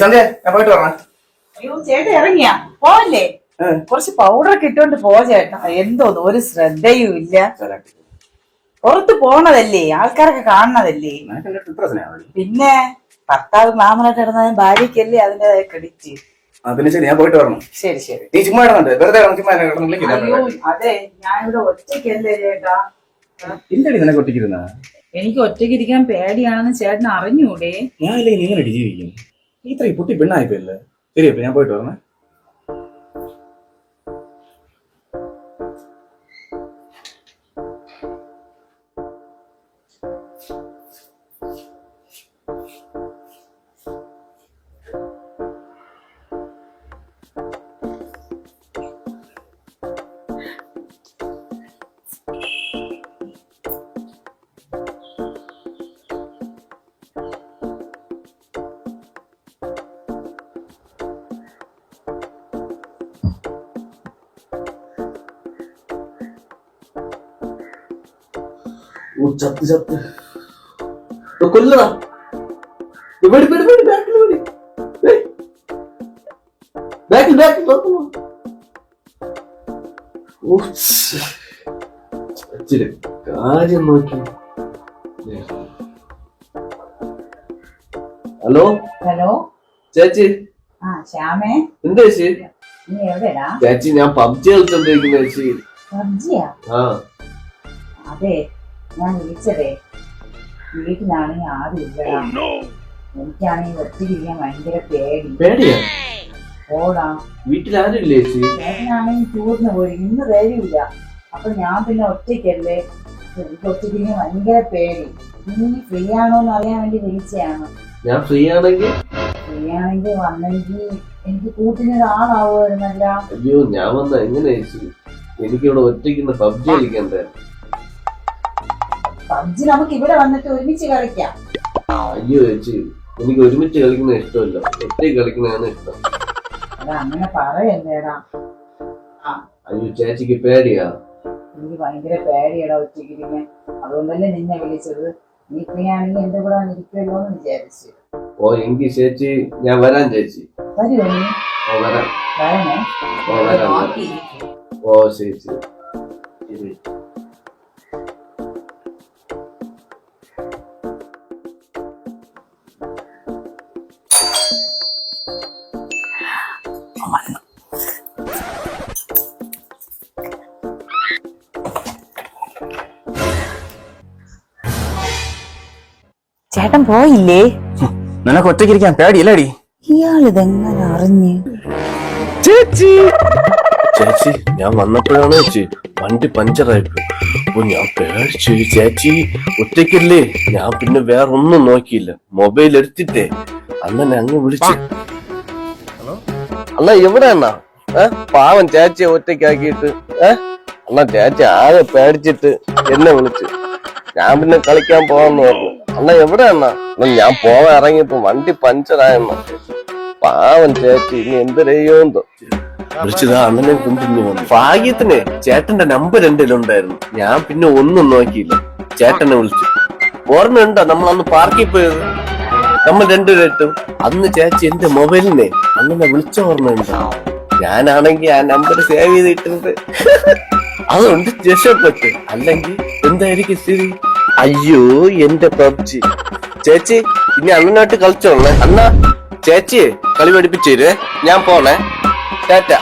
സന്ധ്യ ഞാൻ പോയിട്ട് പറഞ്ഞ. അയ്യോ ചേട്ടൻ ഇറങ്ങിയാ പോവല്ലേ? കുറച്ച് പൗഡറൊക്കെ ഇട്ടോണ്ട് പോ ചേട്ടാ. എന്തോന്ന് ഒരു ശ്രദ്ധയും ഇല്ല. പുറത്ത് പോണതല്ലേ, ആൾക്കാരൊക്കെ കാണണതല്ലേ. പിന്നെ ഭർത്താവ് മാമനായിട്ട് ഇടുന്ന ഭാര്യക്കല്ലേ അതിന്റേതായ ക്രെഡിറ്റ്. പിന്നെ ശരി, ഞാൻ പോയിട്ട് വരണം. ശരി ശരി. നീ ചുമ്മാ ഇടുന്നുണ്ട്, വെറുതെ അയ്യോ അതെ, ഞാനിവിടെ ഒറ്റയ്ക്കല്ലേ ചേട്ടാ. എന്തടി നിനക്ക് ഒറ്റയ്ക്കിരുന്ന? എനിക്ക് ഒറ്റയ്ക്ക് ഇരിക്കാൻ പേടിയാണെന്ന് ചേട്ടൻ അറിഞ്ഞൂടെ? ഞാനില്ലേ നീ ഇങ്ങനെ ജീവിക്കും. ഇത്രയും കുട്ടി പെണ്ണായിപ്പോയല്ലേ. ശരി, അപ്പൊ ഞാൻ പോയിട്ട് വരണേ. ചത്ത് ചത്ത് കൊല്ലടാ. കാര്യം നോക്കി. ഹലോ ഹലോ ചേച്ചി. ശ്യാമേ, എന്താ ചേച്ചി? നീ എവിടെടാ? ചേച്ചി ഞാൻ പബ്ജി കളിച്ചോണ്ടിരിക്കുന്ന ചേച്ചി. പബ്ജിയാ? അതെ, ഞാൻ വിളിച്ചതേ വീട്ടിലാണെങ്കിൽ ആരും ഇല്ലടാ. എനിക്കാണെങ്കിൽ ഒറ്റയ്ക്കിരിക്കാൻ ഭയങ്കര പേടിയാ. ഓടാ, വീട്ടിലാരുമില്ലേ ചേച്ചി? ചേട്ടനാണെങ്കിൽ ടൂറിന് പോയി, ഇന്ന് വരില്ല. അപ്പൊ ഞാൻ പിന്നെ ഒറ്റയ്ക്കല്ലേ, എനിക്ക് ഒറ്റയ്ക്കിരിക്കാൻ ഭയങ്കര പേടി. നീ ഫ്രീ ആണോന്ന് അറിയാൻ വേണ്ടി വിളിച്ചതാണ്. ഞാൻ ഫ്രീ ആണെങ്കിൽ വന്നെങ്കിൽ എനിക്ക് കൂട്ടിനൊരാളാവുമായിരുന്നല്ല. അയ്യോ, ഞാൻ വന്ന എങ്ങനെ ചേച്ചി? എനിക്കിവിടെ ഒറ്റയ്ക്ക് പബ്ജി കളിക്കണ്ടേ? പബ്ജി നമുക്ക് ഇവിടെ വന്നിട്ട് ഒരുമിച്ച് കളിക്കാം. അയ്യോ ചേച്ചി, എനിക്ക് ഒരുമിച്ച് കളിക്കുന്ന ഇഷ്ടമല്ല, ഒറ്റയ്ക്ക് കളിക്കുന്നതാണ് ഇഷ്ടം. അതാ അങ്ങനെ പറയല്ലേടാ. അയ്യോ ചേച്ചിക്ക് പേടിയാ? എനിക്ക് ഭയങ്കര പേടിയടാ ഒറ്റയ്ക്കിരിക്കാൻ. അതുകൊണ്ടല്ലേ നിന്നെ വിളിച്ചത്. നീ ഫ്രീ ആണെങ്കിൽ എന്റെ കൂടെ ഇരിക്കുമല്ലോ എന്ന് വിചാരിച്ചു. ഓ എങ്കിൽ ചേച്ചി ഞാൻ വരാൻ ചേച്ചി. വരുമോ നീ? വരാം. വരണേ. ഓ ചേച്ചി. ചേട്ടൻ പോയില്ലേ? നിനക്ക് ഒറ്റയ്ക്കിരിക്കാൻ പേടിയല്ലേടി? ഇയാളിതെങ്ങനെ അറിഞ്ഞ്? ചേച്ചി ചേച്ചി ഞാൻ വന്നപ്പോഴാണ് ചേച്ചി വണ്ടി പഞ്ചറായിപ്പോയി. അപ്പൊ ഞാൻ പേടിച്ചു. ചേച്ചി ഒറ്റയ്ക്കല്ലേ, ഞാൻ പിന്നെ വേറെ ഒന്നും നോക്കിയില്ല, മൊബൈൽ എടുത്തിട്ടേ അണ്ണനെ അങ്ങ് വിളിച്ചു. അണ്ണ എവിടെ അണ്ണാ? പാവം ചേച്ചിയെ ഒറ്റയ്ക്കാക്കിയിട്ട് അണ്ണാ ചേച്ചി ആകെ പേടിച്ചിട്ട് എന്നെ വിളിച്ചു. ഞാൻ പിന്നെ കളിക്കാൻ പോവാന്ന് പറഞ്ഞു. അണ്ണ എവിടെ അണ്ണാ? ഞാൻ പോവാൻ ഇറങ്ങിയപ്പോ വണ്ടി പഞ്ചറായെണ്ണ. പാവം ചേച്ചി ഇനി എന്തിനെയ്യോന്തോ. വിളിച്ചതാ അണ്ണനെ കൊണ്ടിരുന്നു വന്നു. ഭാഗ്യത്തിന് ചേട്ടന്റെ നമ്പർ എന്റെ ഉണ്ടായിരുന്നു. ഞാൻ പിന്നെ ഒന്നും നോക്കിയില്ല, ചേട്ടനെ വിളിച്ചു. ഓർമ്മയുണ്ടോ നമ്മൾ അന്ന് പാർക്കിൽ പോയത്? നമ്മൾ രണ്ടുപേരും അന്ന് ചേച്ചി എന്റെ മൊബൈലിനെ അണ്ണനെ വിളിച്ച ഓർമ്മയുണ്ടോ? ഞാനാണെങ്കിൽ ആ നമ്പർ സേവ് ചെയ്തിട്ടുണ്ട്. അതുകൊണ്ട് രക്ഷപ്പെട്ടു. അല്ലെങ്കിൽ എന്തായിരിക്കും സ്ഥിതി? അയ്യോ എന്റെ പബ്ജി. ചേച്ചി ഇനി അണ്ണനായിട്ട് കളിച്ചോളേ. അണ്ണാ ചേച്ചിയെ കളി പഠിപ്പിച്ചേരേ, ഞാൻ പോണേ. ടാറ്റ.